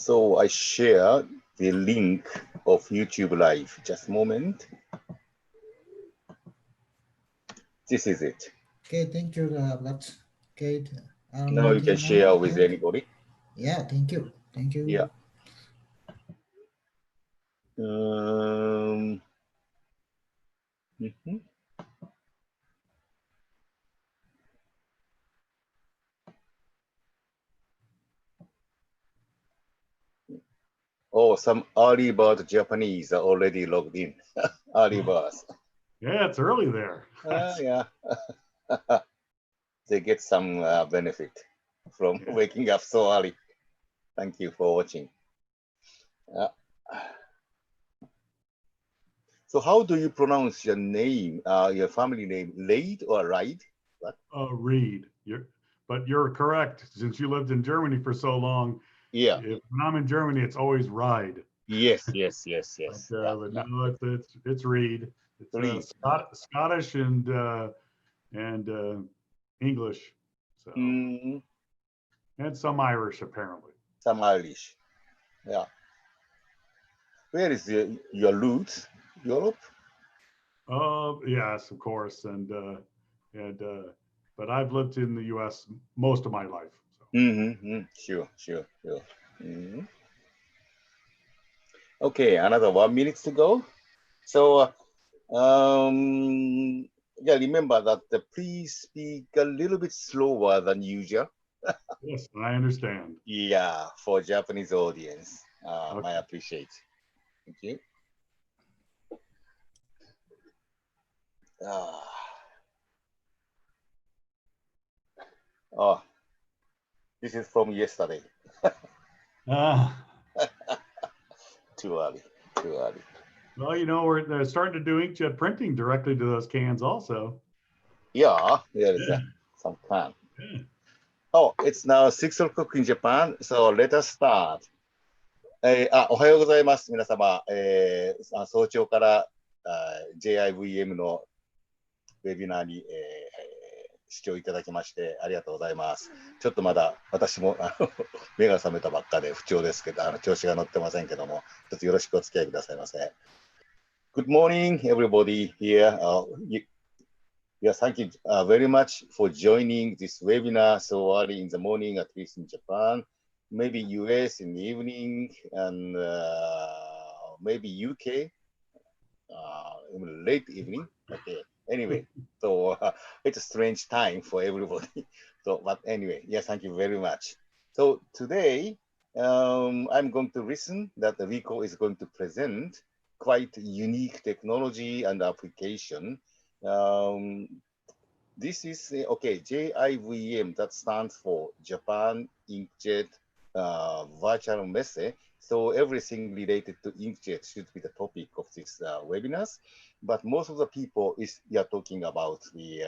So I share the link of YouTube Live. Just a moment. This is it. Okay, thank you. That's okay. Now you can share with anybody. Yeah, thank you. Thank you. Yeah. Oh, some early bird Japanese are already logged in. Early birds. Yeah, it's early there. Yeah. They get some benefit from waking up so early. Thank you for watching. So how do you pronounce your name, your family name, Reid or Reid? Reid. But you're correct. Since you lived in Germany for so long, yeah. When I'm in Germany, it's always Ride. Yes. But, no, it's Reid. It's Scottish and English, so and some Irish apparently. Some Irish, yeah. Where is your roots? Europe? Yes, of course, but I've lived in the U.S. most of my life. So. Sure. Okay, another 1 minute to go. So, yeah, remember that please speak a little bit slower than usual. Yes, I understand. Yeah, for Japanese audience, okay. I appreciate. Thank you. Oh, this is from yesterday. Too early. Well, you know, they're starting to do inkjet printing directly to those cans also. Yeah, there is some plan. Yeah. Oh, it's now 6 o'clock in Japan, so let us start. おはようございます、皆様。早朝から、JIVM のウェビナーに、視聴いただきましてありがとうございます。ちょっとまだ私も目が覚めたばっかで不調ですけど、調子が乗ってませんけども、ちょっとよろしくお付き合いくださいませ。Good morning, everybody here. Yeah, thank you very much for joining this webinar so early in the morning, at least in Japan. Maybe US in the evening, and maybe UK in late evening. Okay. Anyway, so it's a strange time for everybody. So, but anyway, yes, thank you very much. So today, I'm going to listen that Ricoh is going to present quite unique technology and application. This is, okay, JIVM, that stands for Japan Inkjet Virtual Messe. So everything related to inkjet should be the topic of this webinars. But most of the people are talking about the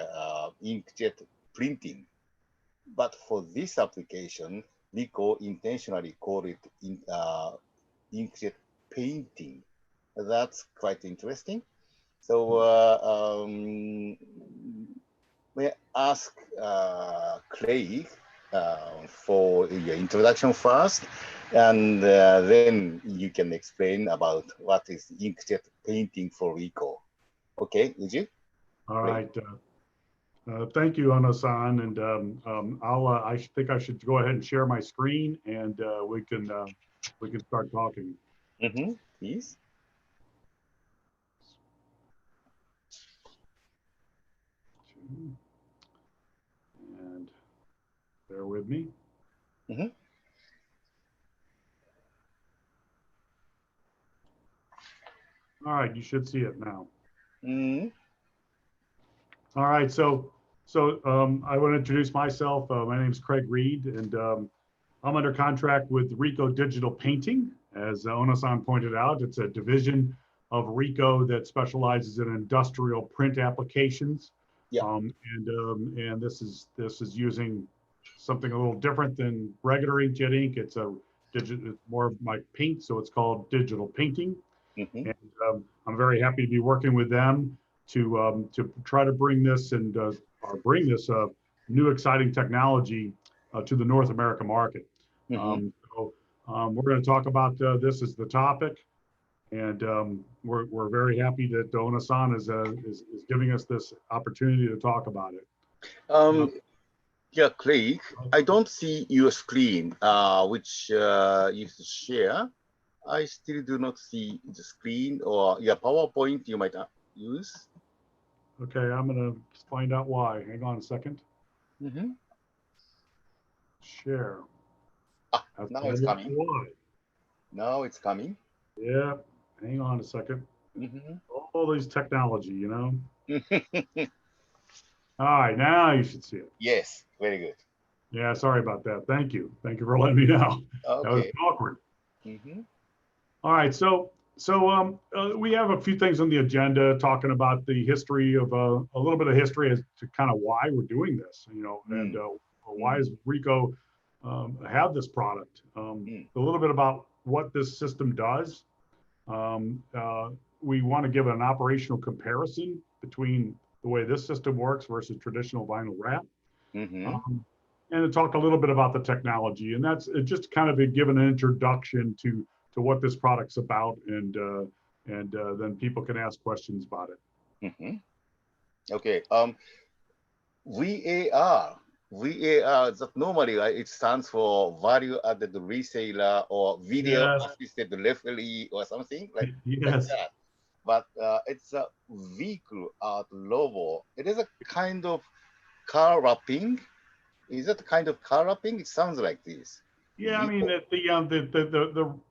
inkjet printing. But for this application, Ricoh intentionally called it inkjet painting. That's quite interesting. So may I ask Craig for your introduction first, and then you can explain about what is inkjet painting for Ricoh. Okay, would you? All right. Thank you, Ono-san, and I think I should go ahead and share my screen, and we can start talking. Please. And bear with me. All right, you should see it now. All right, so I want to introduce myself. My name is Craig Reid, and I'm under contract with Ricoh Digital Painting. As Ono-san pointed out, it's a division of Ricoh that specializes in industrial print applications. Yeah. And this is using something a little different than regular inkjet ink. It's more of my paint, so it's called digital painting. And I'm very happy to be working with them to try to bring this new exciting technology to the North America market. So We're going to talk about this as the topic, and we're very happy that Ona-san is giving us this opportunity to talk about it. Yeah, Craig, I don't see your screen, which you share. I still do not see the screen or your PowerPoint you might use. Okay, I'm going to find out why. Hang on a second. Share. Now it's coming. Why. Now it's coming. Yeah, hang on a second. All these technology, you know. All right, now you should see it. Yes, very good. Yeah, sorry about that. Thank you. Thank you for letting me know. Okay. That was awkward. All right, so we have a few things on the agenda talking about the history of a little bit of history as to kind of why we're doing this, you know, and why is Ricoh have this product. A little bit about what this system does. We want to give an operational comparison between the way this system works versus traditional vinyl wrap. And to talk a little bit about the technology, and that's just kind of give an introduction to what this product's about, and then people can ask questions about it. Okay. VAR, that normally it stands for value added reseller or video assisted referee or something like that. But it's a vehicle art robo. It is a kind of car wrapping. Is it kind of car wrapping? It sounds like this. Yeah, I mean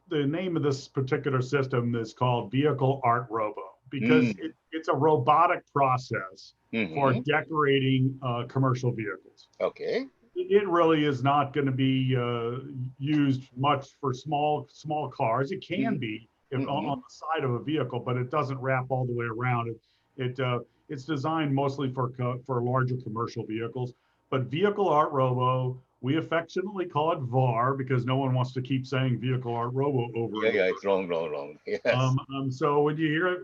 the name of this particular system is called Vehicle Art Robo because it's a robotic process for decorating commercial vehicles. Okay. It really is not going to be used much for small cars. It can be on the side of a vehicle, but it doesn't wrap all the way around. It's designed mostly for larger commercial vehicles. But Vehicle Art Robo, we affectionately call it VAR because no one wants to keep saying Vehicle Art Robo over. Yeah, it's wrong. Yes. So when you hear it,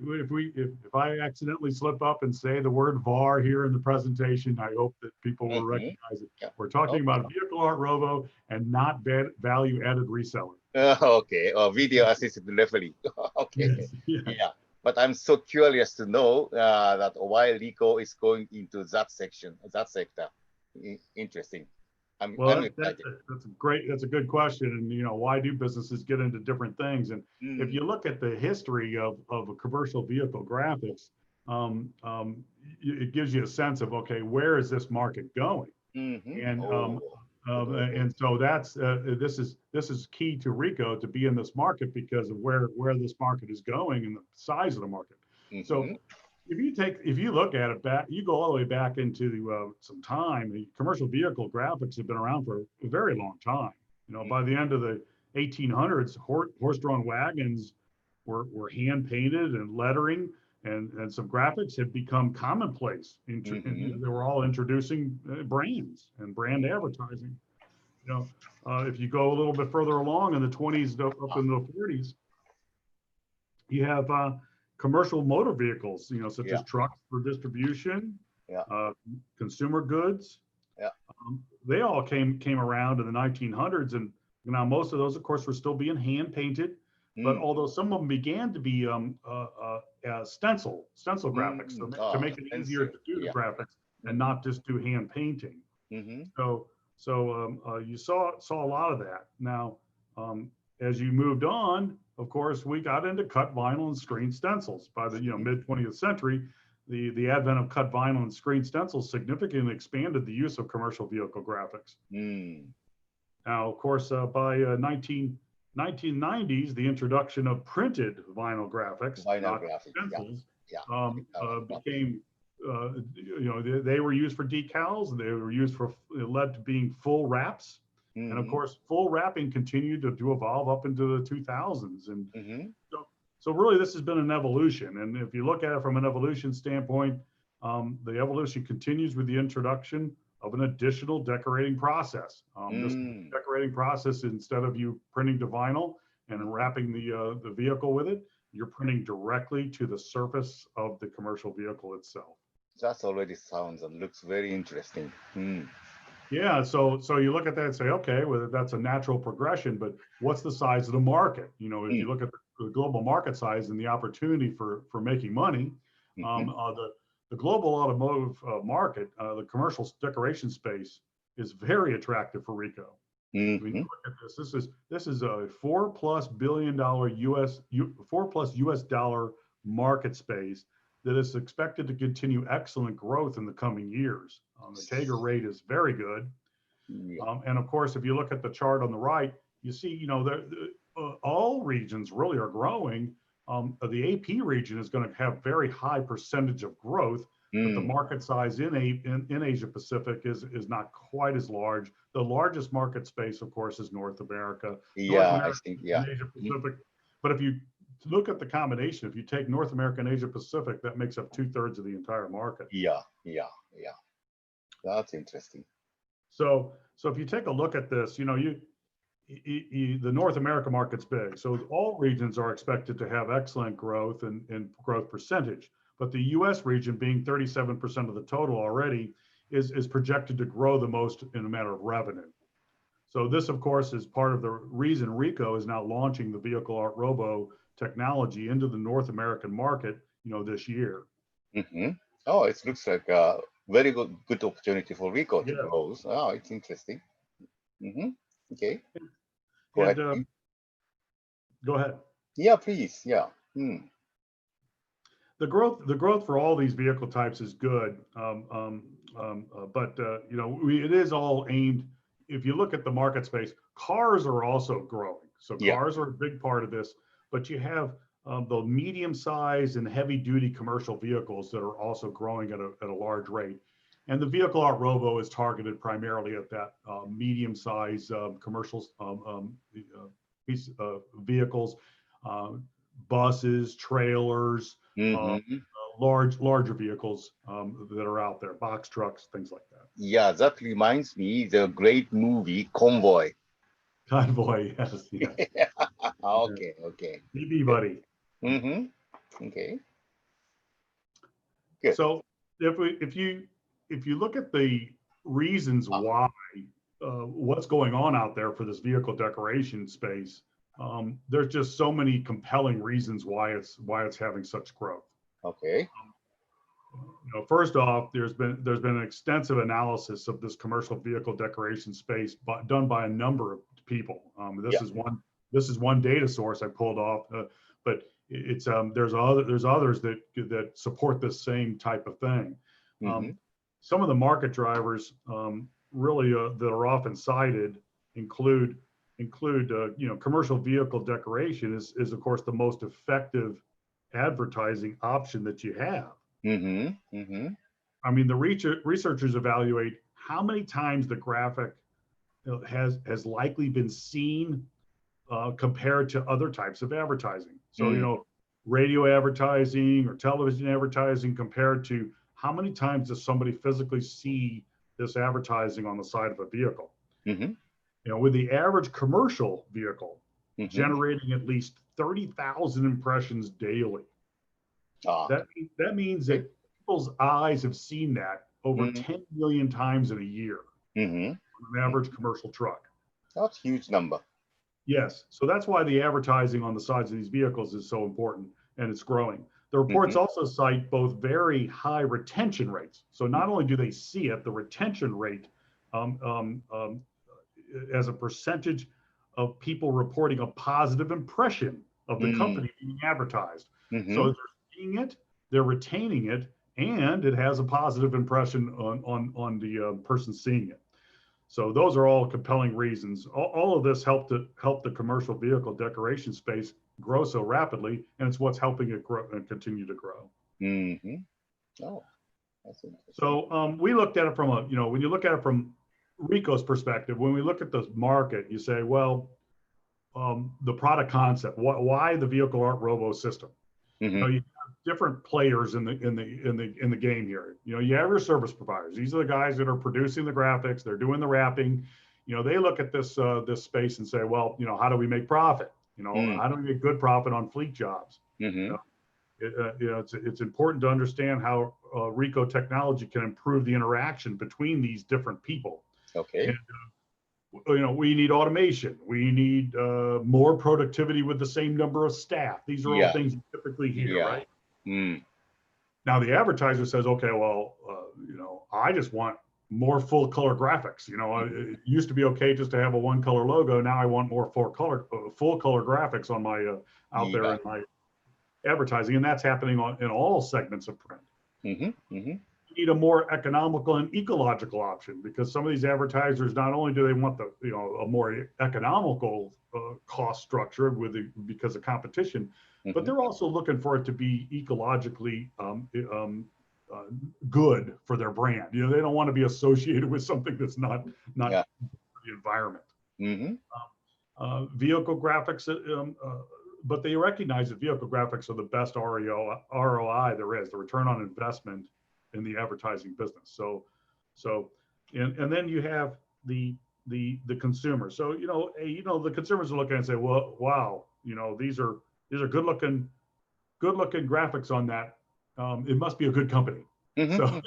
if I accidentally slip up and say the word VAR here in the presentation, I hope that people will recognize it. Yeah. We're talking about Vehicle Art Robo and not value added reseller. Okay, or video assisted referee. Okay. Yes. Yeah. But I'm so curious to know that why Ricoh is going into that sector. Interesting. That's a good question. And you know, why do businesses get into different things? And if you look at the history of a commercial vehicle graphics, it gives you a sense of, okay, where is this market going? And so that's this is key to Ricoh to be in this market because of where this market is going and the size of the market. So if you look at it back, you go all the way back into some time. The commercial vehicle graphics have been around for a very long time. You know, by the end of the 1800s, horse-drawn wagons were hand painted, and lettering and some graphics had become commonplace. And they were all introducing brands and brand advertising. You know, if you go a little bit further along in the 20s up into the 40s, you have commercial motor vehicles, you know, such as trucks for distribution, consumer goods. They all came around in the 1900s, and now most of those, of course, were still being hand painted. But although some of them began to be stencil graphics, to make it easier to do the graphics and not just do hand painting. So you saw a lot of that. Now, as you moved on, of course, we got into cut vinyl and screen stencils. By the mid 20th century, the advent of cut vinyl and screen stencils significantly expanded the use of commercial vehicle graphics. Now, of course, by 1990s, the introduction of printed vinyl graphics, stencils, became, they were used for decals, and they were used for, it led to being full wraps. And of course, full wrapping continued to evolve up into the 2000s. And so really, this has been an evolution. And if you look at it from an evolution standpoint, the evolution continues with the introduction of an additional decorating process. This decorating process, instead of you printing to vinyl and wrapping the vehicle with it, you're printing directly to the surface of the commercial vehicle itself. That already sounds and looks very interesting. Yeah, so you look at that and say, okay, well, that's a natural progression, but what's the size of the market? You know, if you Mm, look at the global market size and the opportunity for making money, mhm, the global automotive market, the commercial decoration space is very attractive for Ricoh. When you mhm. look at this, this is a $4+ billion $4+ US market space that is expected to continue excellent growth in the coming years. The CAGR rate is very good. Yeah. And of course, if you look at the chart on the right, you see, you know, all regions really are growing. The AP region is going to have very high percentage of growth, but the Mm, market size in Asia Pacific is not quite as large. The largest market space, of course, is North America. North yeah, I America think, and yeah. Asia Mhm. Pacific. But if you look at the combination, if you take North America and Asia Pacific, that makes up 2/3 of the entire market. Yeah, yeah, yeah. That's interesting. So if you take a look at this, you know, the North America market's big. So all regions are expected to have excellent growth and growth percentage. But the US region, being 37% of the total already, is projected to grow the most in a matter of revenue. So this, of course, is part of the reason Ricoh is now launching the Vehicle Art Robo technology into the North American market, you know, this year. Hmm. Oh, it looks like a very good opportunity for Rico to Yeah. grow. Oh, it's interesting. Hmm. Okay, go And ahead, please. go ahead. Yeah, please. Yeah. Mm. The growth for all these vehicle types is good, but you know, it is all aimed. If you look at the market space, cars are also growing. So Yeah. cars are a big part of this, but you have the medium size and heavy duty commercial vehicles that are also growing at a large rate. And the Vehicle Art Robo is targeted primarily at that medium size commercial piece of vehicles, uh, buses, trailers, uh, Hmm. larger vehicles that are out there, box trucks, things like that. Yeah, that reminds me the great movie Convoy. Convoy, yes, yes. Yeah. Okay, okay. BB Good. buddy. Hmm. Okay, good. So if you look at the reasons Ah, why what's going on out there for this vehicle decoration space, there's just so many compelling reasons why it's having such growth. okay. You know, first off, there's been an extensive analysis of this commercial vehicle decoration space, done by a number of people. Yeah. This is one data source I pulled off, but it's there's others that support this same type of thing. Hmm. Um, some of the market drivers really that are often cited include you know, commercial vehicle decoration is of course the most effective advertising option that you have. Hmm. Hmm. I mean, the researchers evaluate how many times the graphic has likely been seen compared to other types of advertising. So, you Mm. know, radio advertising or television advertising compared to how many times does somebody physically see this advertising on the side of a vehicle? Hmm. You know, with the average commercial vehicle Hmm. generating at least 30,000 impressions daily. Ah, That means okay. that people's eyes have seen that over Hmm. 10 million times in a year Hmm. on an average commercial truck. That's huge number. Yes, so that's why the advertising on the sides of these vehicles is so important, and it's growing. The reports Hmm. also cite both very high retention rates. So not only do they see it, the retention rate um, um, um, as a percentage of people reporting a positive impression of the Mm. company being advertised. So Hmm. they're seeing it, they're retaining it, and it has a positive impression on the person seeing it. So those are all compelling reasons. All of this help the commercial vehicle decoration space grow so rapidly, and it's what's helping it grow and continue to grow. Hmm. Oh, that's interesting. So we looked at it from a, you know, when you look at it from Ricoh's perspective, when we look at the market, you say, well, the product concept, why the vehicle art robo system? You know, Hmm. you have different players in the game here. You know, you have your service providers. These are the guys that are producing the graphics. They're doing the wrapping. You know, they look at this space and say, well, you know, how do we make profit? You know, Mm. how do we make good profit on fleet jobs? You Hmm. know, it's important to understand how Ricoh technology can improve the interaction between these different people. Okay. And, we need automation. We need more productivity with the same number of staff. These are all things you typically hear, right? Now the advertiser says, okay, well, I just want more full color graphics. It used to be okay just to have a one color logo. Now I want more full color graphics on my out there in my advertising, and that's happening in all segments of print. You need a more economical and ecological option, because some of these advertisers, not only do they want a more economical cost structure because of competition, but they're also looking for it to be ecologically good for their brand. They don't want to be associated with something that's not the environment. Vehicle graphics, but they recognize that vehicle graphics are the best ROI there is, the return on investment in the advertising business. And then you have the consumer. So the consumers are looking and say, well, wow, these are good looking graphics on that. It must be a good company. So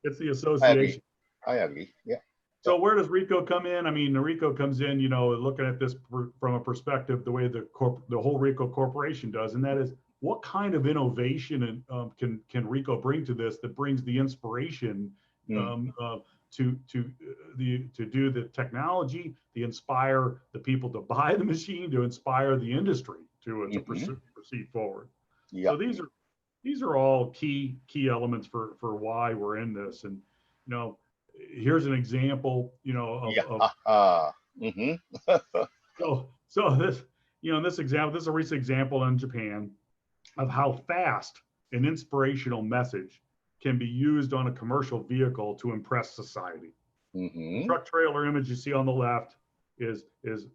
it's the association. I agree. Yeah. So where does Ricoh come in? I mean, the Ricoh comes in, looking at this from a perspective, the way the whole Ricoh Corporation does, and that is, what kind of innovation can Ricoh bring to this that brings the inspiration to do the technology, to inspire the people to buy the machine, to inspire the industry to proceed forward. So these are all key elements for why we're in this. And here's an example, so this, this example, this is a recent example in Japan of how fast an inspirational message can be used on a commercial vehicle to impress society. The truck trailer image you see on the left is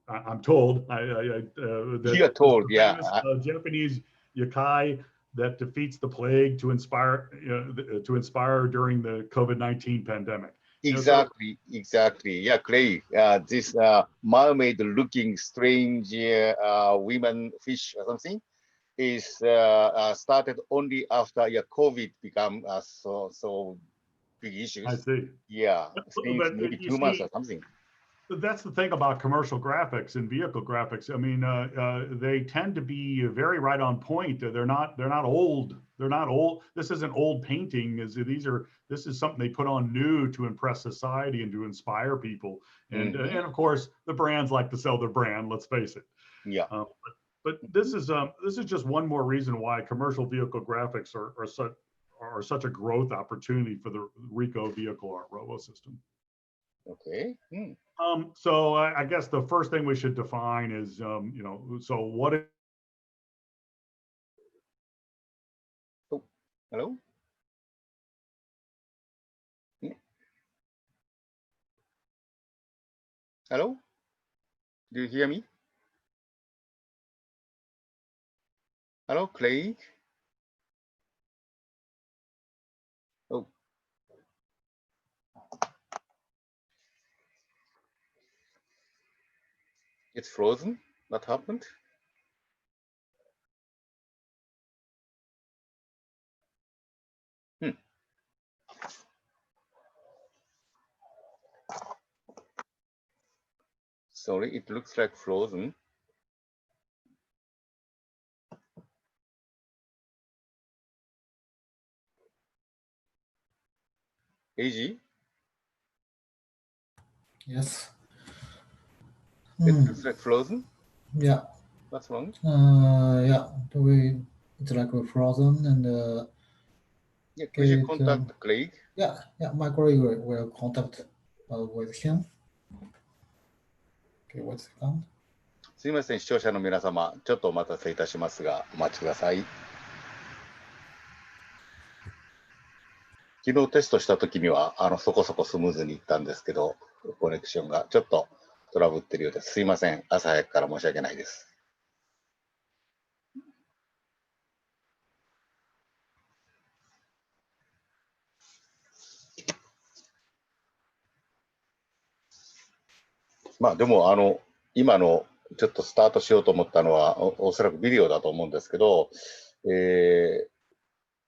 I'm told, you're told, Japanese yokai that defeats the plague to inspire during the COVID-19 pandemic. Exactly. Yeah, Clay. This mermaid-looking strange women fish or something is started only after COVID become so big issues. I see. Yeah, since maybe 2 months or something. That's the thing about commercial graphics and vehicle graphics. I mean, they tend to be very right on point. They're not old. They're not old. This isn't old painting. This is something they put on new to impress society and to inspire people. And and of course, the brands like to sell their brand. Let's face it. Yeah. But this is just one more reason why commercial vehicle graphics are such a growth opportunity for the Ricoh Vehicle Art Robo system. Okay. So I guess the first thing we should define is, so what is... Oh, hello? Hello? Do you hear me? Hello, Clay? Oh. It's frozen? What happened? Sorry, it looks like frozen. AG? Yes. It looks like frozen? Yeah. What's wrong? Yeah. It's like we're frozen, and Yeah, could you contact Craig? Yeah, my colleague will contact with him. Okay, what's the count? すみません、視聴者の皆様、ちょっとお待たせいたしますが、お待ちください。昨日テストしたときには、そこそこスムーズにいったんですけど、コネクションがちょっとトラブってるようです。すみません、朝早くから申し訳ないです。まあでも、今のちょっとスタートしようと思ったのは、おそらくビデオだと思うんですけど、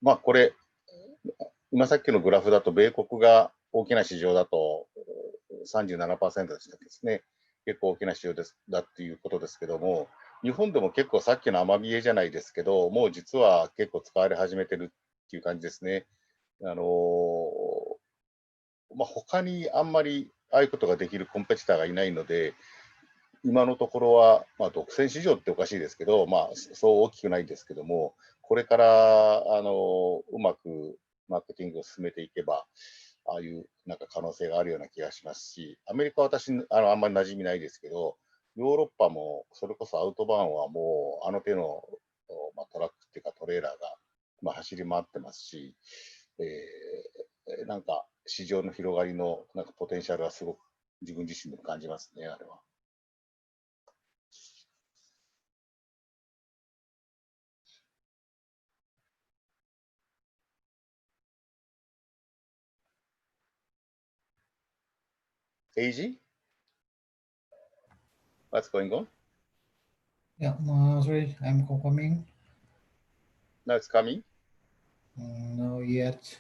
まあこれ、今さっきのグラフだと米国が大きな市場だと37%でしたですね。結構大きな市場だっていうことですけども、日本でも結構さっきのアマビエじゃないですけど、もう実は結構使われ始めてるっていう感じですね。他にあんまりああいうことができるコンペティターがいないので、今のところは、独占市場っておかしいですけど、そう大きくないんですけども、これからうまくマーケティングを進めていけば、ああいうなんか可能性があるような気がしますし、アメリカは私、あんまり馴染みないですけど、ヨーロッパもそれこそアウトバーンはもう、あの手の、トラックっていうかトレーラーが、走り回ってますし、なんか市場の広がりのなんかポテンシャルはすごく自分自身でも感じますね、あれは。AG? What's going on? Yeah, sorry, I'm confirming. Now it's coming. No yet.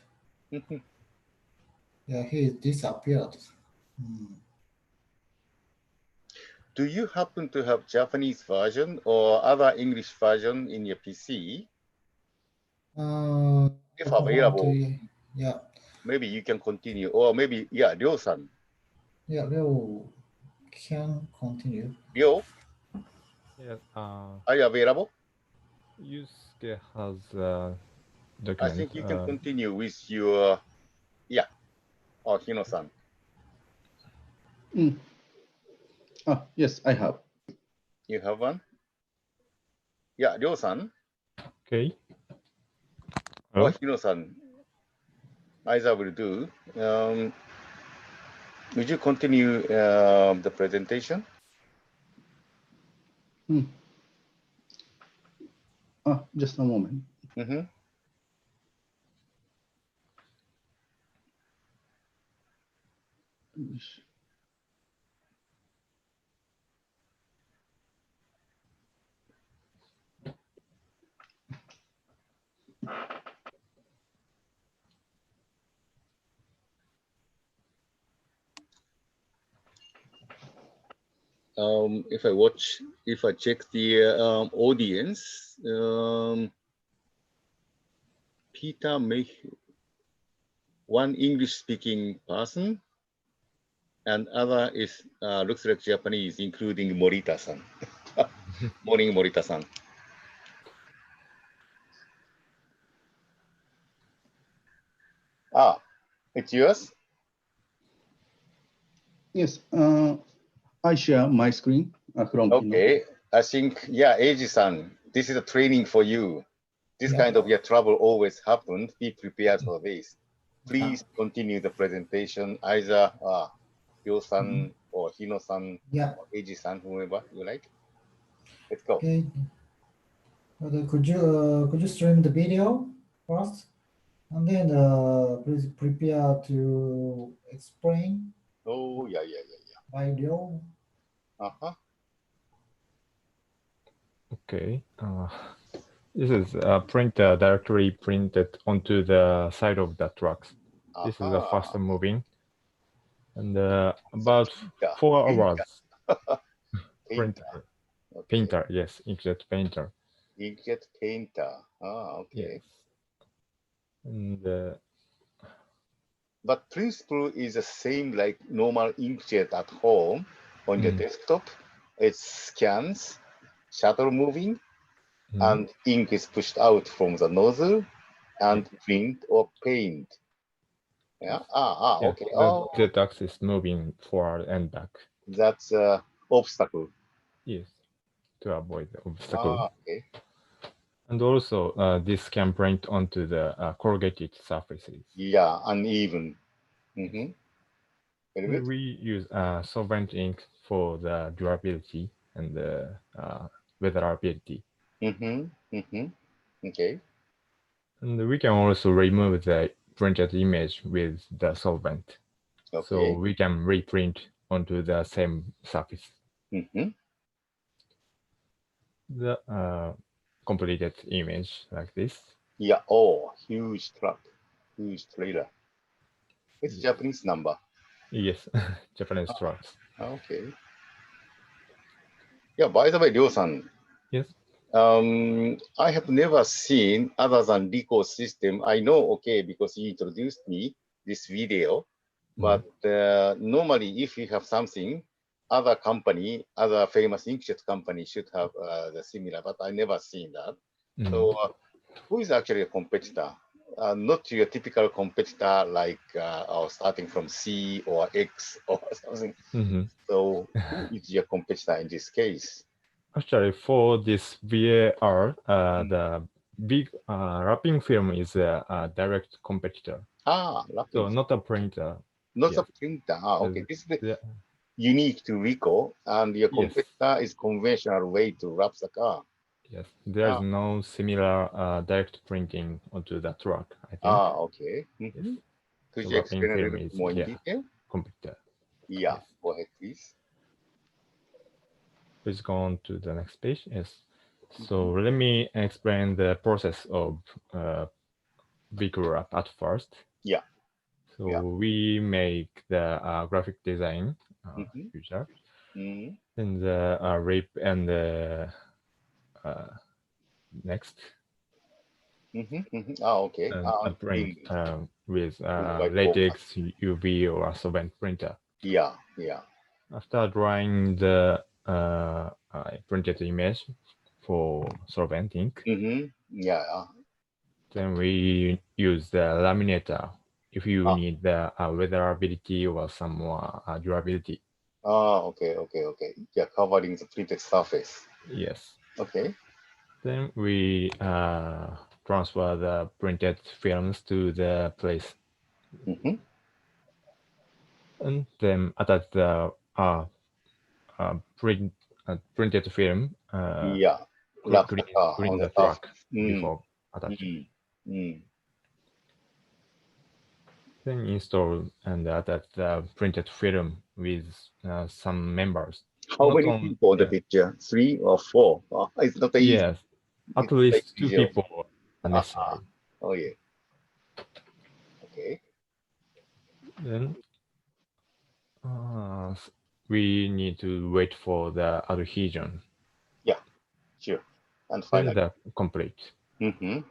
Yeah, he disappeared. Do you happen to have Japanese version or other English version in your PC? If available, yeah, maybe you can continue, or maybe, yeah, Ryo-san. yeah, Leo can continue. Ryo, Yes, are you available? Yusuke has a I document. think you can continue with your, yeah, or Hino-san. Yes, I have. You have one? Yeah, Ryo-san Okay. or Hello? Hino-san, either will do. Would you continue the presentation? Just a moment. Mm-hmm. If I check the audience, Peter Mayhew, one English-speaking person, and other is looks like Japanese, including Morita-san. Morning, Morita-san. It's yours? Yes, I share my screen from Okay, I think, yeah, Eiji-san, this is a training for you. This kind of trouble always happened. Be prepared for this. Please continue the presentation, either Ryo-san or Hino-san or Eiji-san, whoever you like. Let's go. Okay. Okay, could you stream the video first, and then please prepare to explain Oh, yeah. by Leo. Uh-huh. Okay. This is a printer directly printed onto the side of the trucks. This is the fast moving. And about 4 hours. Printer. Okay. Painter, yes, inkjet painter. Inkjet painter. Okay. Yes. And But principle is the same like normal inkjet at home on your desktop. It scans, shutter moving, and ink is pushed out from the nozzle and print or paint. Yeah. Okay. The Z-axis moving forward and back. That's obstacle. Yes, to avoid the obstacle. Okay. And also, this can print onto the corrugated surfaces. Yeah, uneven. Mm-hmm. Very good. We use solvent ink for the durability and the weatherability. Okay. And we can also remove the printed image with the solvent. Okay. So we can reprint onto the same surface. The completed image like this. Yeah. Huge truck, huge trailer. It's Japanese number. Yes, Japanese trucks. Okay. Yeah, by the way, Ryo-san, Yes. I have never seen other than Ricoh system. I know, okay, because you introduced me this video, but normally if you have something, other company, other famous inkjet company should have the similar, but I never seen that. So who is actually a competitor? Not your typical competitor like starting from C or X or something. So who is your competitor in this case? Actually, for this VAR, the big wrapping film is a direct competitor. Ah, So not a printer. Not a printer. Ah, okay. This is unique to Ricoh, and your competitor is conventional way to wrap the car. Yes, there is no similar direct printing onto the truck, I think. Ah, okay. Yes. Could So you explain a little film bit more in detail? Competitor. Yeah, go ahead, please. Please go on to the next page. Yes. So let me explain the process of vehicle wrap at first. Yeah. So we make the graphic design user, then the rip and the next. Okay. And print with latex, UV, or solvent printer. Yeah, yeah. After drawing the printed image for solvent ink, yeah. Then we use the laminator if you need the weatherability or some more durability. Okay. Yeah, covering the printed surface. Yes. Okay. Then we transfer the printed films to the place. And then attach the printed film. Clean the truck before attaching. Then install and attach the printed film with some members. How many people on the picture? 3 or 4? It's not easy. Yes, at least 2 people are necessary. Oh yeah. Okay. Then we need to wait for the adhesion. Yeah, sure. And finally, the complete.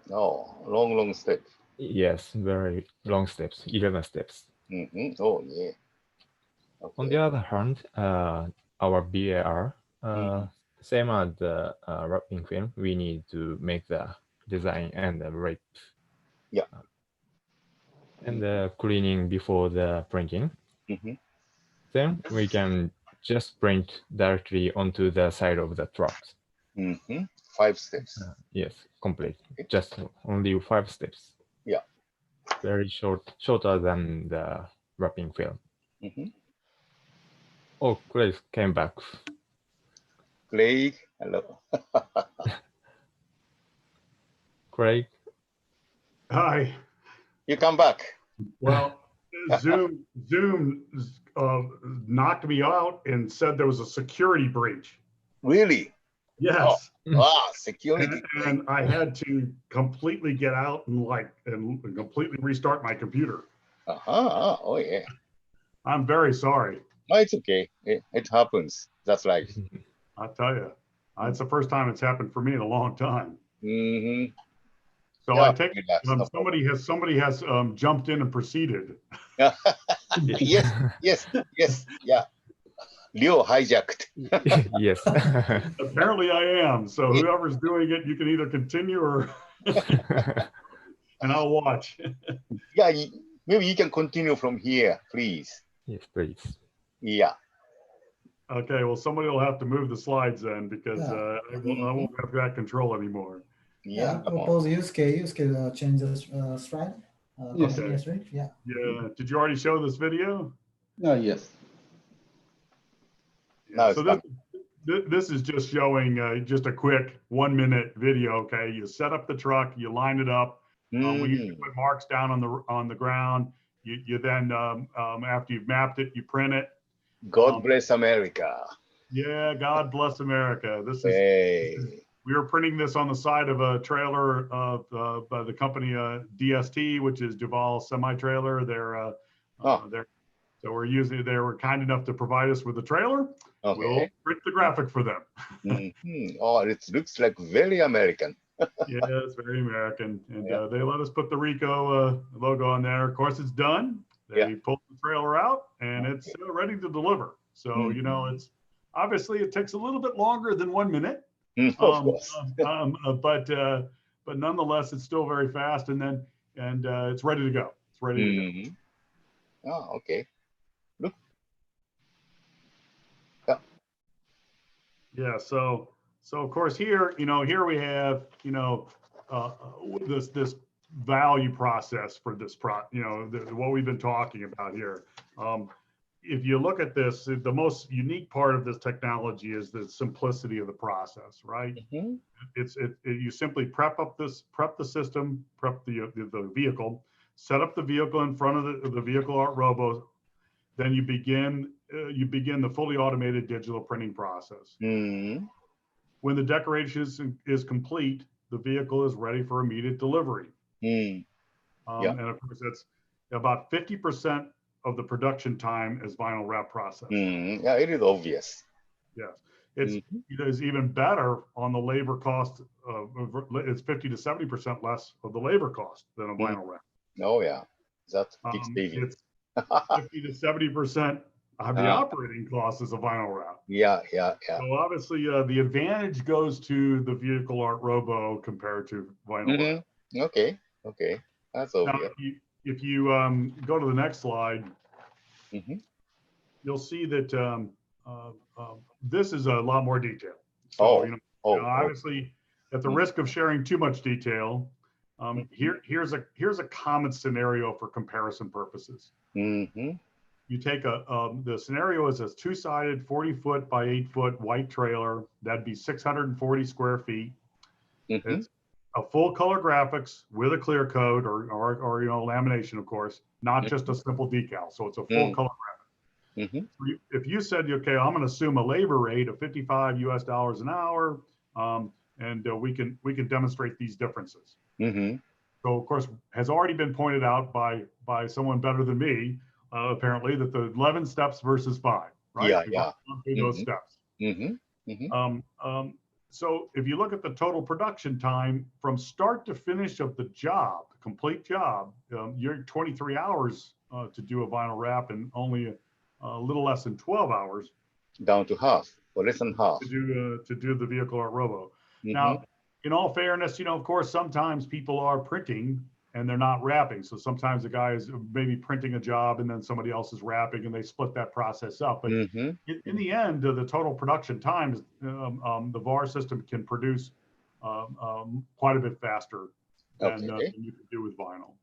Oh, long step. Yes, very long steps, 11 steps. Oh, yeah. Okay. On the other hand, our BAR, same as the wrapping film, we need to make the design and the wrap. Yeah. And the cleaning before the printing. Then we can just print directly onto the side of the trucks. 5 steps. Yes, complete. Just only 5 steps. Yeah. Very shorter than the wrapping film. Oh, Craig came back. Craig, hello. Craig. Hi. You come back. Well, Zoom knocked me out and said there was a security breach. Really? Yes. Security. And I had to completely get out and completely restart my computer. Oh yeah. I'm very sorry. No, it's okay. It happens. That's life. I tell you, it's the first time it's happened for me in a long time. So I take somebody has jumped in and proceeded. Yes, yeah. Leo hijacked. Yes. Apparently I am. So whoever's doing it, you can either continue or and I'll watch. Yeah, maybe you can continue from here, please. Yes, please. Yeah. Okay, well, somebody will have to move the slides then because I won't have that control anymore. Yeah, propose Yusuke change the slide. Okay. Yeah. Did you already show this video? Yes. Yeah, so this is just showing just a quick 1-minute video. Okay, you set up the truck, you line it up. We usually put marks down on the ground. You then after you've mapped it, you print it. God bless America. Yeah, God bless America. This is we were printing this on the side of a trailer by the company DST, which is Duval Semi Trailer. They're So they were kind enough to provide us with a trailer. Okay. We'll print the graphic for them. Oh, it looks like very American. Yeah, it's very American. And they let us put the Ricoh logo on there. Of course, it's done. They pulled the trailer out and it's ready to deliver. So, you know, it's obviously it takes a little bit longer than 1 minute. Of course. But nonetheless, it's still very fast. And then it's ready to go. It's ready to go. Oh, okay. Look. Yeah. So of course here, you know, here we have, you know, this value process for this what we've been talking about here. If you look at this, the most unique part of this technology is the simplicity of the process, right? You simply prep the system, prep the vehicle, set up the vehicle in front of the Vehicle Art Robo. Then you begin the fully automated digital printing process. When the decoration is complete, the vehicle is ready for immediate delivery. And of course, that's about 50% of the production time is vinyl wrap process. Yeah, it is obvious. Yes, it is even better on the labor cost. It's 50 to 70% less of the labor cost than a vinyl wrap. Oh yeah, that's big saving. It's 50 to 70% of the operating cost is a vinyl wrap. Yeah. So obviously, the advantage goes to the Vehicle Art Robo compared to vinyl wrap. Okay, that's obvious. Now, if you go to the next slide, you'll see that this is a lot more detail. So, obviously, at the risk of sharing too much detail, here's a common scenario for comparison purposes. You take the scenario is a two-sided 40-foot by 8-foot white trailer. That'd be 640 square feet. It's a full color graphics with a clear coat or lamination, of course, not just a simple decal. So it's a full color graphic. If you said, okay, I'm going to assume a labor rate of $55 US an hour, and we can demonstrate these differences. So of course, has already been pointed out by someone better than me, apparently, that the 11 steps versus 5, right? Yeah. Those steps. So if you look at the total production time from start to finish of the job, complete job, you're 23 hours to do a vinyl wrap and only a little less than 12 hours. Down to half, or less than half. To do the Vehicle Art Robo. Now, in all fairness, of course, sometimes people are printing and they're not wrapping. So sometimes the guy is maybe printing a job and then somebody else is wrapping and they split that process up. But in the end, the total production time, the VAR system can produce quite a bit faster than you can do with vinyl.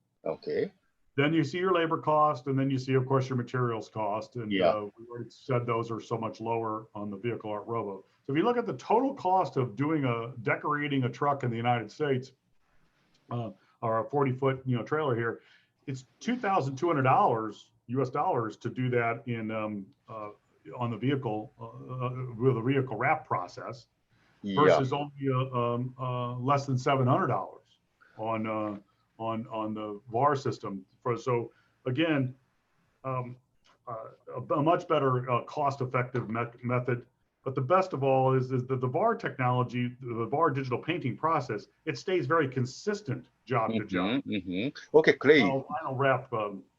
Then you see your labor cost, and then you see, of course, your materials cost. And we already said those are so much lower on the Vehicle Art Robo. So if you look at the total cost of decorating a truck in the United States, or a 40-foot trailer here, it's $2,200 US to do that in on the vehicle with a vehicle wrap process, versus only less than $700 on the VAR system. So again, a much better cost-effective method. But the best of all is that the VAR technology, the VAR digital painting process, it stays very consistent job to job. Okay, great. Vinyl wrap,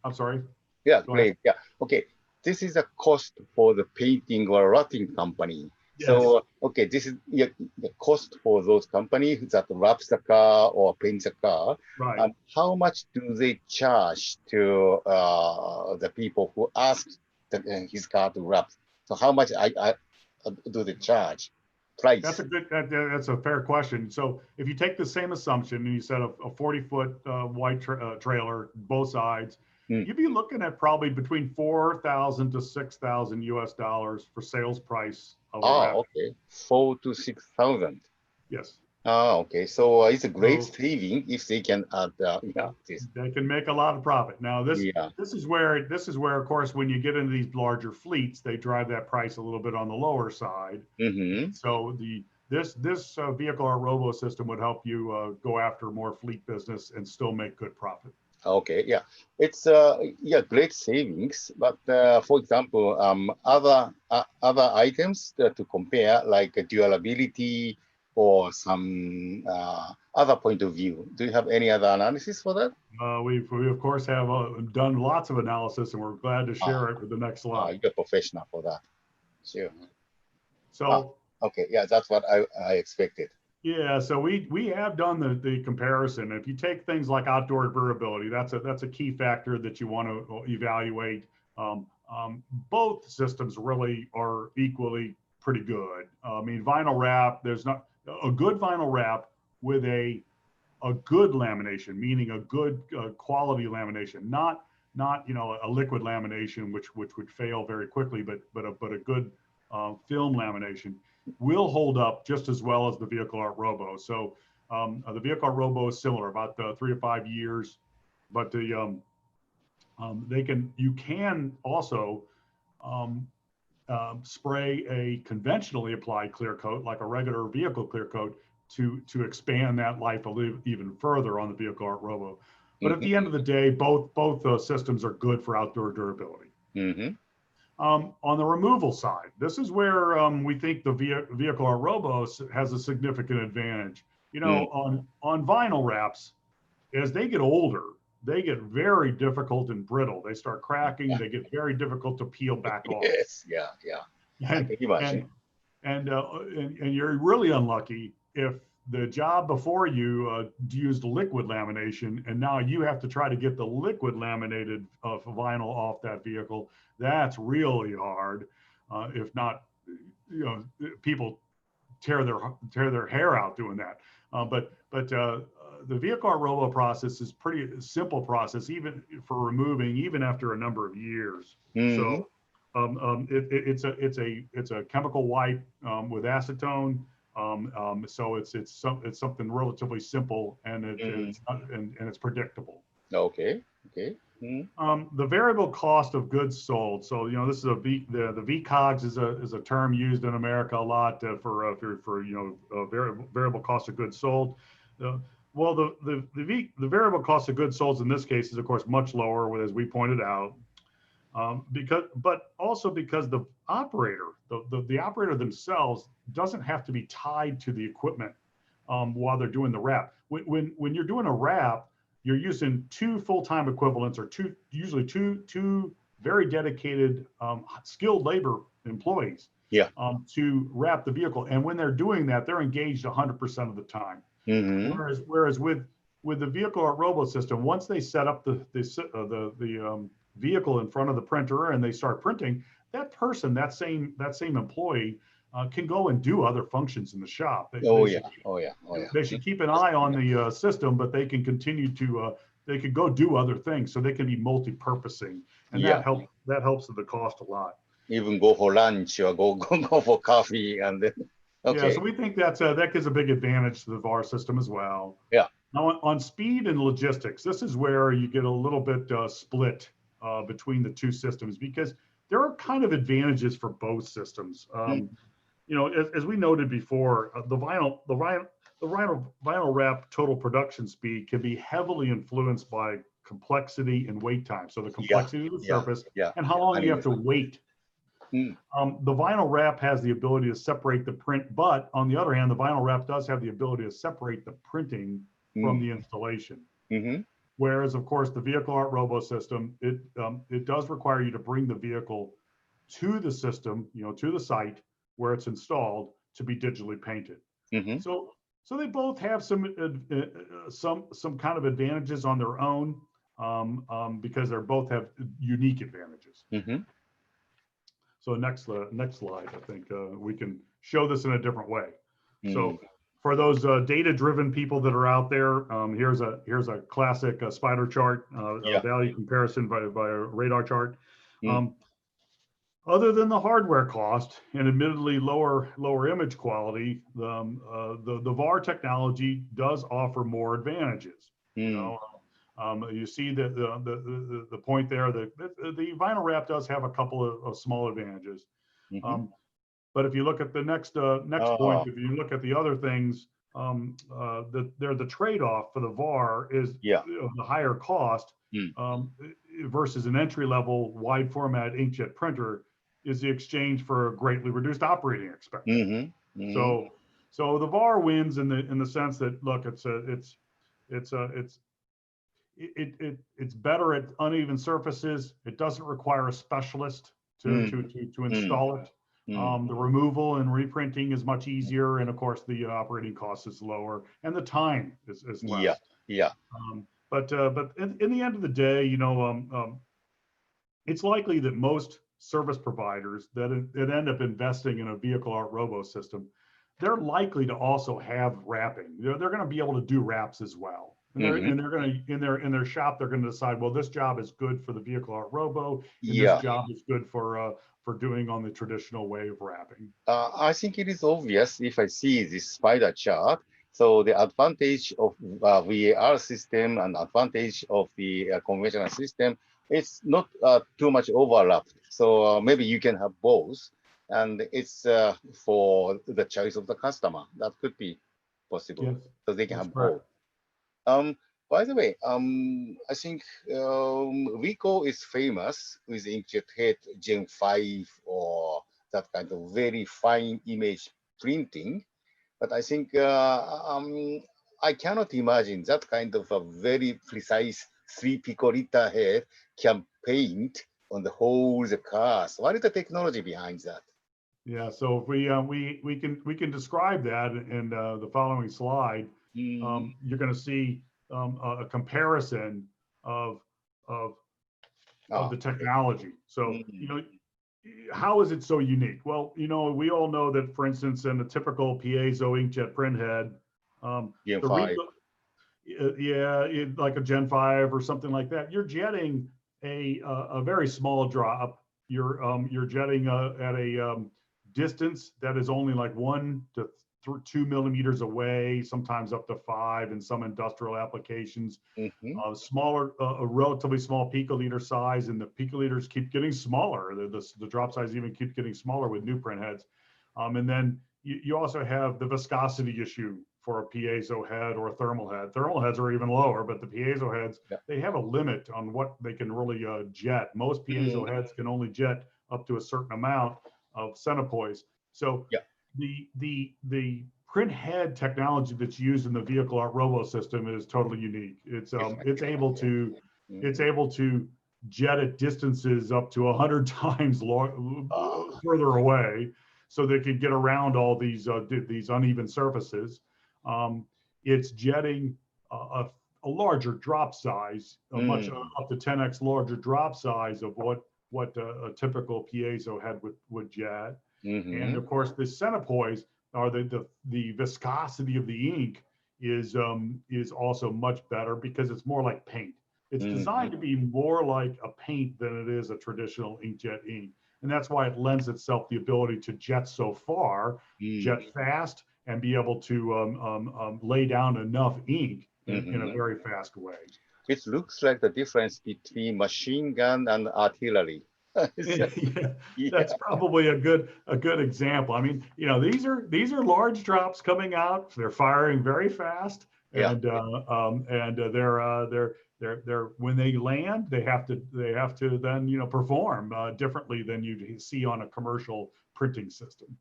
I'm sorry. Yeah, great. Yeah. Okay. This is a cost for the painting or wrapping company. Yes. So, okay, this is the cost for those companies that wraps the car or paints the car. Right. How much do they charge to the people who ask his car to wrap? So how much do they charge? Price? That's a fair question. So if you take the same assumption and you set a 40-foot white trailer, both sides, you'd be looking at probably between $4,000 to $6,000 US for sales price of a wrap. Okay, 4,000 to 6,000. Yes. Okay. So it's a great saving if they can add this. They can make a lot of profit. Now this is where, of course, when you get into these larger fleets, they drive that price a little bit on the lower side. So this Vehicle Art Robo system would help you go after more fleet business and still make good profit. Okay, yeah, it's yeah, great savings. But for example, other items to compare, like durability or some other point of view. Do you have any other analysis for that? We of course have done lots of analysis, and we're glad to share it with the next slide. You're a professional for that. Sure. So okay, yeah, that's what I expected. yeah, so we have done the comparison. If you take things like outdoor durability, that's a key factor that you want to evaluate. Both systems really are equally pretty good. I mean, vinyl wrap, there's not a good vinyl wrap with a good lamination, meaning a good quality lamination, not a liquid lamination which would fail very quickly, but a good film lamination will hold up just as well as the Vehicle Art Robo. So the Vehicle Art Robo is similar, about 3 to 5 years, but the you can also spray a conventionally applied clear coat, like a regular vehicle clear coat, to expand that life even further on the Vehicle Art Robo. But at the end of the day, both systems are good for outdoor durability. On the removal side, this is where we think the Vehicle Art Robo has a significant advantage. You know, on vinyl wraps, as they get older, they get very difficult and brittle. They start cracking. They get very difficult to peel back off. Yes, yeah. I can imagine. And you're really unlucky if the job before you used liquid lamination, and now you have to try to get the liquid laminated vinyl off that vehicle. That's really hard. If not, people tear their hair out doing that. But the Vehicle Art Robo process is pretty simple process, even for removing, even after a number of years. So it's a chemical wipe with acetone. So it's something relatively simple, and it's predictable. Okay. The variable cost of goods sold. So this is the VCOGS is a term used in America a lot for variable cost of goods sold. Well, the variable cost of goods sold in this case is of course much lower, as we pointed out. But also because the operator, the operator themselves doesn't have to be tied to the equipment while they're doing the wrap. When you're doing a wrap, you're using 2 full-time equivalents, or usually two very dedicated skilled labor employees to wrap the vehicle. And when they're doing that, they're engaged 100% of the time. Whereas with the Vehicle Art Robo system, once they set up the vehicle in front of the printer and they start printing, that person, that same employee can go and do other functions in the shop. They should keep an eye on the system, but they can continue to they could go do other things, so they can be multi-purposing, and that helps with the cost a lot. Even go for lunch or go for coffee, and then yeah. So we think that gives a big advantage to the VAR system as well. Yeah. Now on speed and logistics, this is where you get a little bit split between the two systems, because there are kind of advantages for both systems. As we noted before, the vinyl wrap total production speed can be heavily influenced by complexity and wait time. So the complexity of the surface and how long you have to wait. The vinyl wrap has the ability to separate the print, but on the other hand, the vinyl wrap does have the ability to separate the printing from the installation. Whereas, of course, the Vehicle Art Robo system, it does require you to bring the vehicle to the system, to the site where it's installed, to be digitally painted. So they both have some kind of advantages on their own, because they both have unique advantages. So next slide, I think we can show this in a different way. So for those data-driven people that are out there, here's a classic spider chart, value comparison by a radar chart. Other than the hardware cost and admittedly lower image quality, the VAR technology does offer more advantages. You see that the point there that the vinyl wrap does have a couple of small advantages. But if you look at the next point, if you look at the other things, the trade-off for the VAR is the higher cost versus an entry-level wide format inkjet printer is the exchange for a greatly reduced operating expense. So the VAR wins in the sense that, look, it's better at uneven surfaces. It doesn't require a specialist to install it. The removal and reprinting is much easier, and of course the operating cost is lower, and the time is less. But in the end of the day, it's likely that most service providers that end up investing in a vehicle art robo system, they're likely to also have wrapping. They're going to be able to do wraps as well. And they're going to in their shop, they're going to decide, well, this job is good for the vehicle art robo, and this job is good for doing on the traditional way of wrapping. I think it is obvious if I see this spider chart. So the advantage of VAR system and advantage of the conventional system, it's not too much overlap. So maybe you can have both, and it's for the choice of the customer. That could be possible. Yes, so they can have both. By the way, I think Ricoh is famous with inkjet head Gen 5 or that kind of very fine image printing. But I think I cannot imagine that kind of a very precise 3 picoliter head can paint on the whole the cars. What is the technology behind that? Yeah, so if we can describe that in the following slide. You're going to see a comparison of the technology. So how is it so unique? Well, we all know that, for instance, in a typical piezo inkjet printhead, Gen 5. Like a Gen 5 or something like that, you're jetting a very small drop. You're jetting at a distance that is only like 1 to 2 millimeters away, sometimes up to 5 in some industrial applications. Smaller, a relatively small picoliter size, and the picoliters keep getting smaller. The drop size even keeps getting smaller with new print heads. And then you also have the viscosity issue for a piezo head or a thermal head. Thermal heads are even lower, but the piezo heads, they have a limit on what they can really jet. Most piezo heads can only jet up to a certain amount of centipoise. So the print head technology that's used in the vehicle art robo system is totally unique. It's able to jet at distances up to 100 times further away, so they can get around all these uneven surfaces. It's jetting a larger drop size, much up to 10x larger drop size of what a typical piezo head would jet. And of course, the centipoise, or the viscosity of the ink, is also much better because it's more like paint. It's designed to be more like a paint than it is a traditional inkjet ink. And that's why it lends itself the ability to jet so far, jet fast, and be able to lay down enough ink in a very fast way. It looks like the difference between machine gun and artillery. That's probably a good example. I mean, these are large drops coming out. They're firing very fast, and they're when they land, they have to then perform differently than you see on a commercial printing system.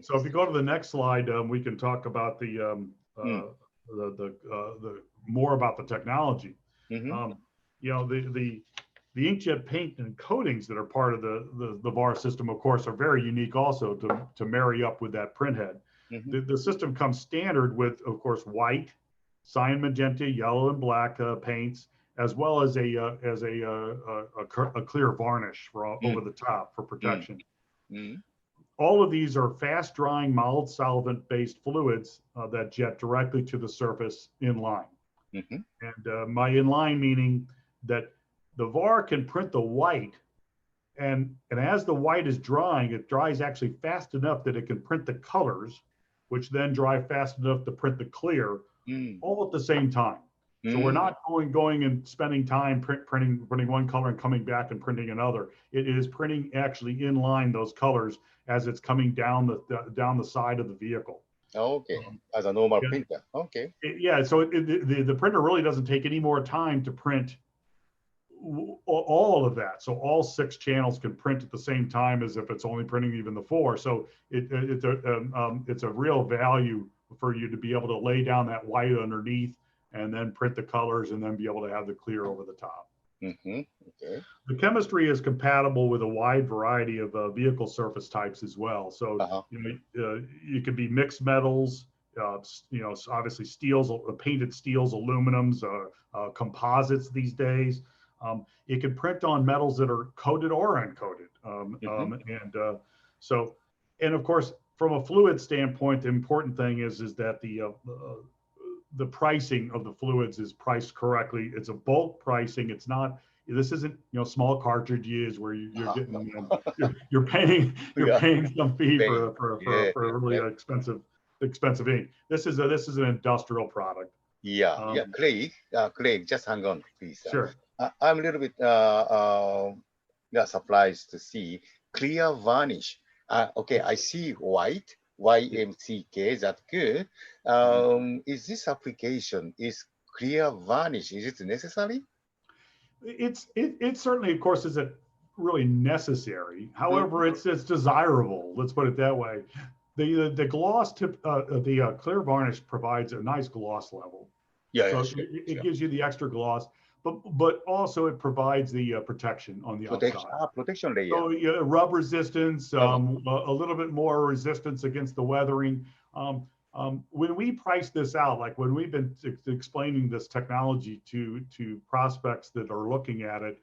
So if you go to the next slide, we can talk about the more about the technology. The inkjet paint and coatings that are part of the VAR system, of course, are very unique also to marry up with that printhead. The system comes standard with, of course, white, cyan, magenta, yellow, and black paints, as well as a clear varnish over the top for protection. All of these are fast drying, mild solvent based fluids that jet directly to the surface in line. And by in line meaning that the VAR can print the white, and as the white is drying, it dries actually fast enough that it can print the colors, which then dry fast enough to print the clear, all at the same time. So we're not going and spending time printing one color and coming back and printing another. It is printing actually in line those colors as it's coming down the side of the vehicle. Okay, as a normal yeah. printer. Okay. Yeah, so the printer really doesn't take any more time to print all of that. So all 6 channels can print at the same time as if it's only printing even the 4. So it's a real value for you to be able to lay down that white underneath and then print the colors and then be able to have the clear over the top. Okay. The chemistry is compatible with a wide variety of vehicle surface types as well. So you could be mixed metals, obviously steels, painted steels, aluminums, composites these days. It can print on metals that are coated or uncoated. And of course, from a fluid standpoint, the important thing is that the pricing of the fluids is priced correctly. It's a bulk pricing. It's not. This isn't small cartridges where you're getting you're paying some fee for a really expensive ink. This is an industrial product. Craig, just hang on, please. Sure. I'm a little bit surprised to see clear varnish. Okay, I see white, YMCK, that's good. Is this application is clear varnish? Is it necessary? It certainly, of course, isn't really necessary. However, it's desirable. Let's put it that way. The gloss tip, the clear varnish provides a nice gloss level. It gives you the extra gloss, but also it provides the protection on the outside. Protection layer. So rub resistance, a little bit more resistance against the weathering. When we price this out, like when we've been explaining this technology to prospects that are looking at it,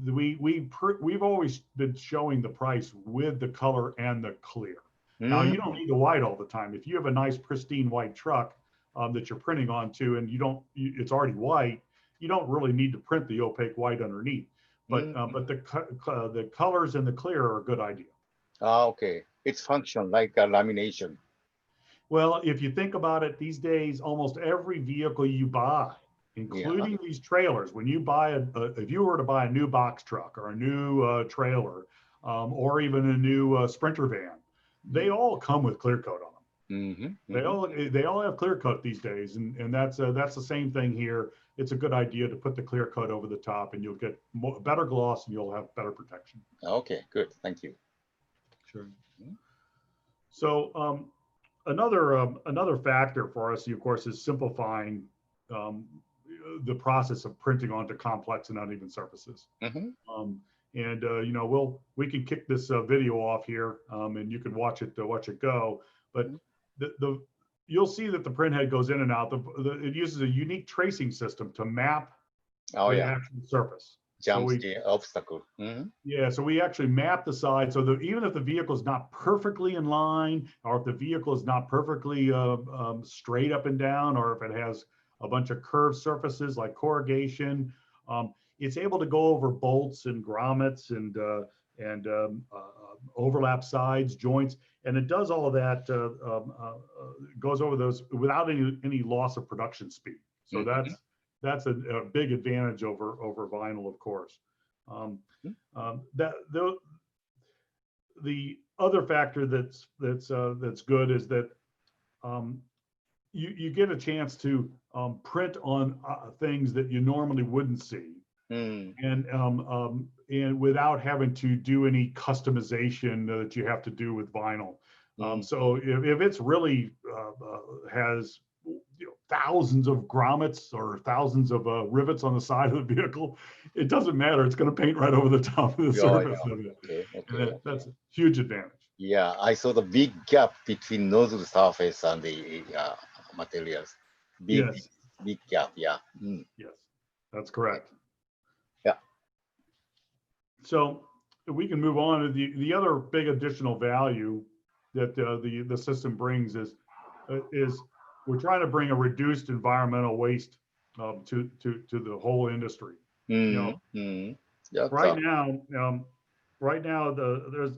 we've always been showing the price with the color and the clear. Now you don't need the white all the time. If you have a nice pristine white truck that you're printing onto, and it's already white, you don't really need to print the opaque white underneath. But the colors and the clear are a good idea. Okay, it's function like a lamination. Well, if you think about it, these days, almost every vehicle you buy, including these trailers, when you buy if you were to buy a new box truck or a new trailer, or even a new Sprinter van, they all come with clear coat on them. They all have clear coat these days, and that's the same thing here. It's a good idea to put the clear coat over the top, and you'll get better gloss, and you'll have better protection. Okay, good, thank you. Sure. So another factor for us, of course, is simplifying the process of printing onto complex and uneven surfaces. We can kick this video off here, and you can watch it go. But you'll see that the print head goes in and out. It uses a unique tracing system to map the actual surface. Obstacle. Yeah, so we actually map the side so that even if the vehicle is not perfectly in line, or if the vehicle is not perfectly straight up and down, or if it has a bunch of curved surfaces like corrugation, it's able to go over bolts and grommets and overlap sides, joints, and it does all of that, goes over those without any loss of production speed. So that's a big advantage over vinyl, of course. The other factor that's good is that you get a chance to print on things that you normally wouldn't see, and without having to do any customization that you have to do with vinyl. So if it's really has thousands of grommets or thousands of rivets on the side of the vehicle, it doesn't matter. It's going to paint right over the top of the surface of it. That's a huge advantage. Yeah, I saw the big gap between nozzle surface and the materials. Big gap, Yes, that's correct. Yeah. So we can move on to the other big additional value that the system brings is we're trying to bring a reduced environmental waste to the whole industry. Right now, there's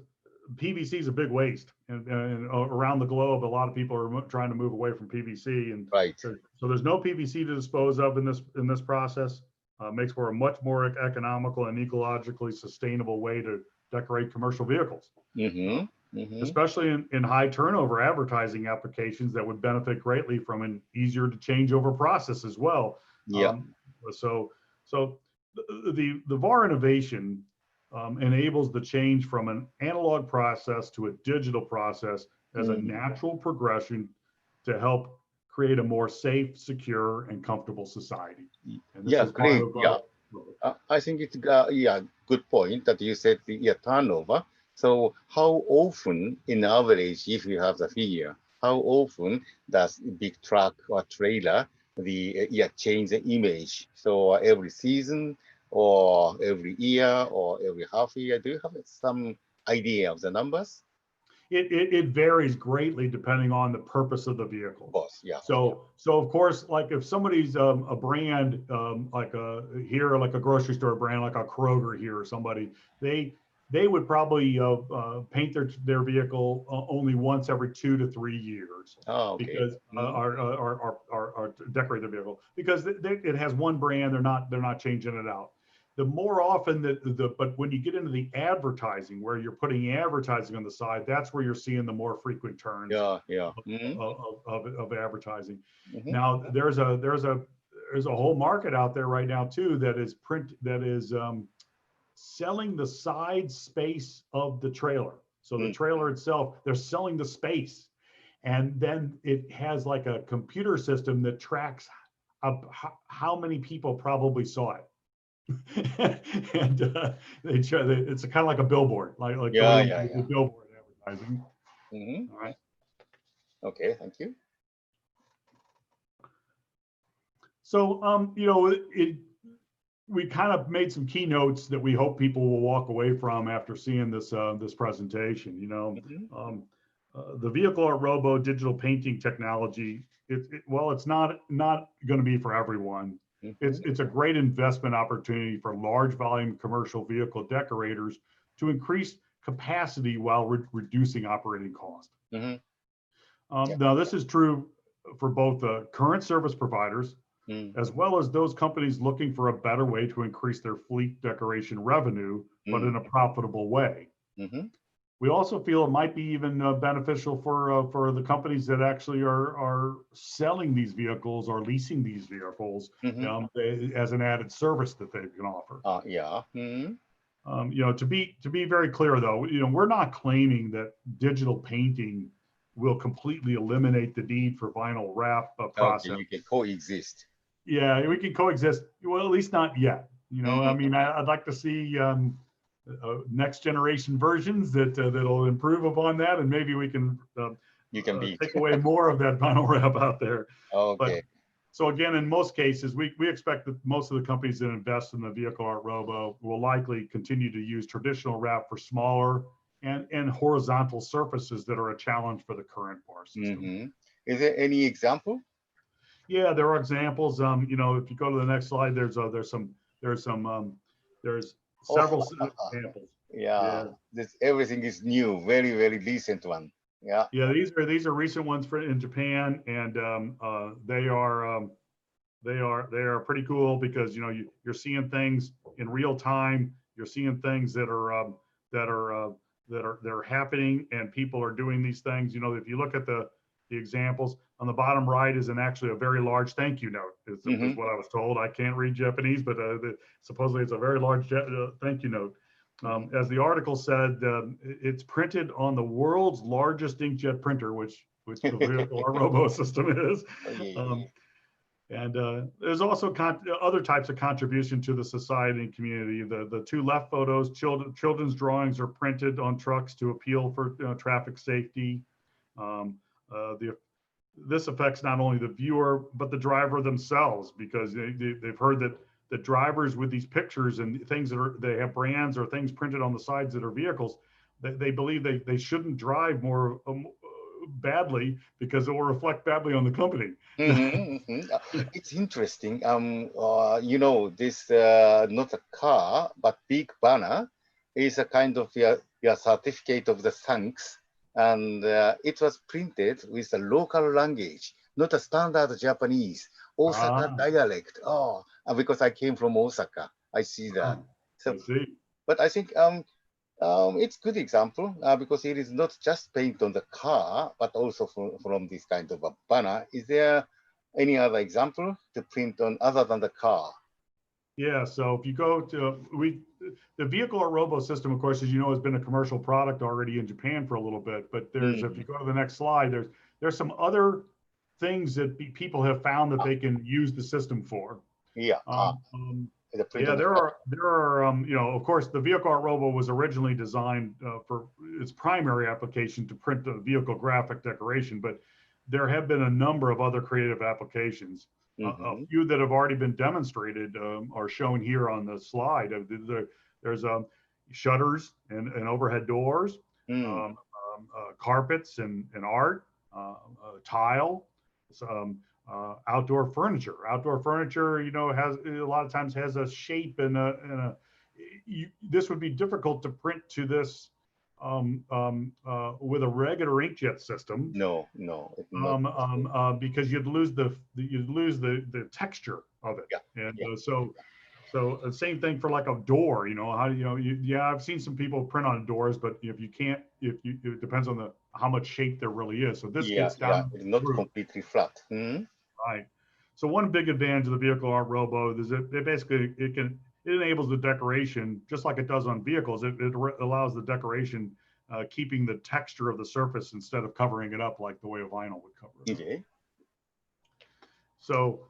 PVC is a big waste, and around the globe, a lot of people are trying to move away from PVC, and so there's no PVC to dispose of in this process. Makes for a much more economical and ecologically sustainable way to decorate commercial vehicles. especially in high turnover advertising applications that would benefit greatly from an easier to change over process as well. Yeah. So the VAR innovation enables the change from an analog process to a digital process as a natural progression to help create a more safe, secure, and comfortable society. And this Yeah, is great. part of, Yeah. I think it's yeah, good point that you said the turnover. So how often, in average, if you have the figure, how often does big truck or trailer change the image? So every season, or every year, or every half year? Do you have some idea of the numbers? It varies greatly depending on the purpose of the vehicle. Of course, yeah. So of course, like if somebody's a brand like a grocery store brand like a Kroger here or somebody, they would probably paint their vehicle only once every 2 to 3 years. Oh, okay. Because or decorate the vehicle because it has one brand. They're not changing it out. The more often but when you get into the advertising where you're putting advertising on the side, that's where you're seeing the more frequent turns of advertising. Now there's a whole market out there right now too that is selling the side space of the trailer. So the trailer itself, they're selling the space, and then it has like a computer system that tracks how many people probably saw it. And it's kind of like a billboard, like the billboard advertising. All right. Okay, thank you. So we kind of made some keynotes that we hope people will walk away from after seeing this this presentation. The Vehicle Art Robo digital painting technology. Well, it's not going to be for everyone. It's a great investment opportunity for large volume commercial vehicle decorators to increase capacity while reducing operating cost. Now, this is true for both the current service providers as well as those companies looking for a better way to increase their fleet decoration revenue, but in a profitable way. We also feel it might be even beneficial for the companies that actually are selling these vehicles or leasing these vehicles as an added service that they can offer. To be very clear though, we're not claiming that digital painting will completely eliminate the need for vinyl wrap process. Okay, you can coexist. Yeah, we can coexist. Well, at least not yet. I mean, I'd like to see next generation versions that'll improve upon that, and maybe we can take away more of that vinyl wrap out there. Okay. But, so again, in most cases, we expect that most of the companies that invest in the Vehicle Art Robo will likely continue to use traditional wrap for smaller and horizontal surfaces that are a challenge for the current bar system. Is there any example? Yeah, there are examples. If you go to the next slide, there's several examples. Everything is new, very, very recent one. Yeah, these are recent ones in Japan, and they are pretty cool because you're seeing things in real time. You're seeing things that are happening, and people are doing these things. If you look at the examples on the bottom right is actually a very large thank you note. Is what I was told. I can't read Japanese, but supposedly it's a very large thank you note. As the article said, it's printed on the world's largest inkjet printer, which the Vehicle Art Robo system is. And there's also other types of contribution to the society and community. The two left photos, children's drawings are printed on trucks to appeal for traffic safety. This affects not only the viewer, but the driver themselves, because they've heard that the drivers with these pictures and things they have brands or things printed on the sides of their vehicles, they believe they shouldn't drive more badly because it will reflect badly on the company. It's interesting. This not a car, but big banner is a kind of your certificate of the thanks. And it was printed with a local language, not a standard Japanese, Osaka dialect. Because I came from Osaka, I see that. So, but I think It's good example because it is not just paint on the car, but also from this kind of a banner. Is there any other example to print on other than the car? Yeah, so if you go to the Vehicle Art Robo system, of course, as you know, has been a commercial product already in Japan for a little bit. But there's, if you go to the next slide, there's some other things that people have found that they can use the system for. Yeah. Yeah, there are, you know, of course, the Vehicle Art Robo was originally designed for its primary application to print the vehicle graphic decoration, but there have been a number of other creative applications. A few that have already been demonstrated are shown here on the slide. There's shutters and overhead doors, carpets and art, tile, outdoor furniture. Outdoor furniture, you know, has a lot of times has a shape and this would be difficult to print to this with a regular inkjet system. No. Because you'd lose the texture of it. Yeah. And so the same thing for like a door. You know, I've seen some people print on doors, but if you can't, it depends on how much shape there really is. So this gets down. It's not completely flat. Right. So one big advantage of the Vehicle Art Robo is it basically it enables the decoration just like it does on vehicles. It allows the decoration keeping the texture of the surface instead of covering it up like the way a vinyl would cover it. Okay. So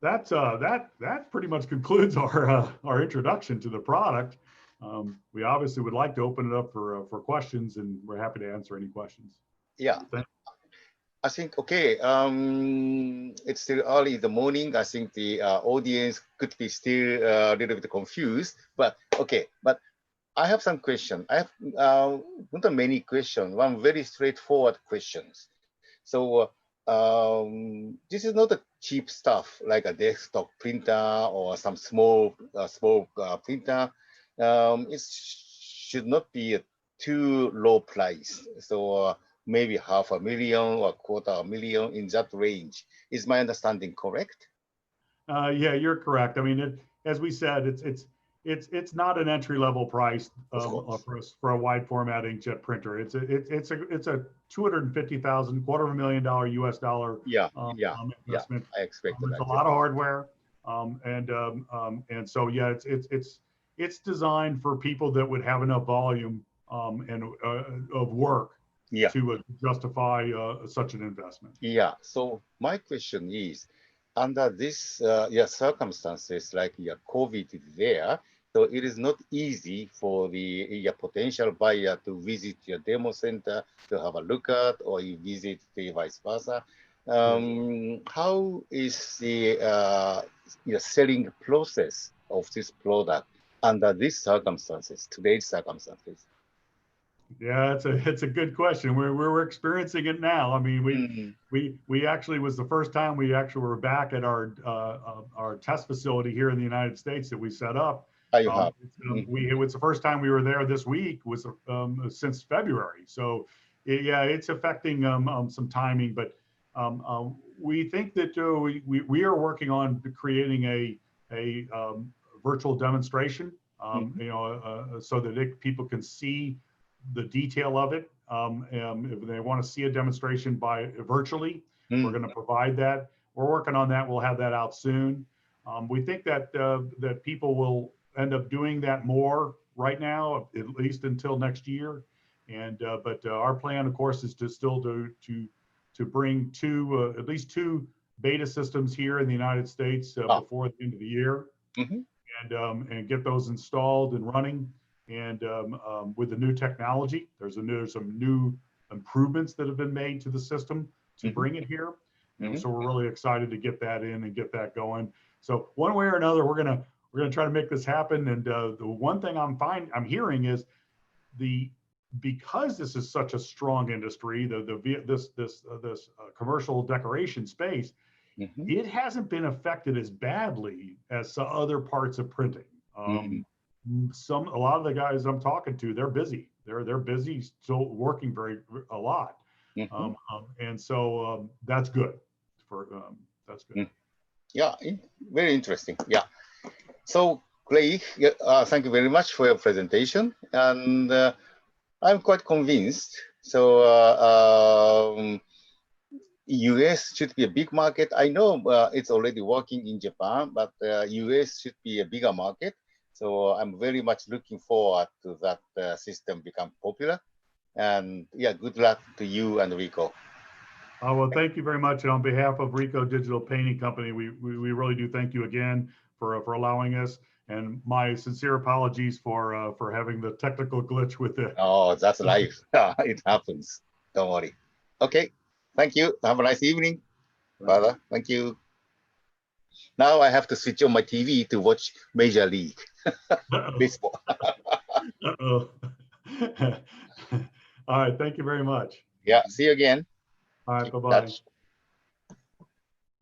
that pretty much concludes our introduction to the product. We obviously would like to open it up for questions, and we're happy to answer any questions. Yeah. I think, okay, it's still early in the morning. I think the audience could be still a little bit confused, but okay. But I have some questions. I have not many questions, one very straightforward questions. So this is not a cheap stuff like a desktop printer or some small printer. It should not be a too low price. So maybe $500,000 or $250,000 in that range. Is my understanding correct? Yeah, you're correct. I mean, as we said, it's not an entry level price for a wide format inkjet printer. It's a $250,000, $250,000 US dollar investment. I expected it's a lot of hardware, and so yeah, it's designed for people that would have enough volume of work to justify such an investment. Yeah. So my question is, under this circumstances like COVID is there, so it is not easy for the potential buyer to visit your demo center to have a look at, or you visit the vice versa. How is the selling process of this product under these circumstances, today's circumstances? Yeah, it's a good question. We're experiencing it now. I mean, we actually was the first time we actually were back at our test facility here in the United States that we set up. It was the first time we were there this week was since February. So it's affecting some timing, but we think that we are working on creating a virtual demonstration, so that people can see the detail of it. If they want to see a demonstration virtually, we're going to provide that. We're working on that. We'll have that out soon. We think that that people will end up doing that more right now, at least until next year. And but our plan, of course, is to still to bring at least two beta systems here in the United States before the end of the year, and get those installed and running. And with the new technology, there's some new improvements that have been made to the system to bring it here. And so we're really excited to get that in and get that going. So one way or another, we're gonna try to make this happen. And the one thing I'm hearing is because this is such a strong industry, this commercial decoration space, it hasn't been affected as badly as other parts of printing. A lot of the guys I'm talking to, they're busy. They're busy, still working a lot, and so that's good. That's good. Yeah, very interesting. Yeah. So Craig, thank you very much for your presentation. And I'm quite convinced. So US should be a big market. I know it's already working in Japan, but US should be a bigger market. So I'm very much looking forward to that system become popular. And yeah, good luck to you and Ricoh. Well, thank you very much. And on behalf of Ricoh Digital Painting Company, we really do thank you again for allowing us. And my sincere apologies for having the technical glitch with it. Oh, that's life. It happens. Don't worry. Okay. Thank you. Have a nice evening, brother. Thank you. Now I have to switch on my TV to watch Major League Baseball. Uh-oh. All right. Thank you very much. Yeah. See you again. All right. Keep Bye-bye. touch.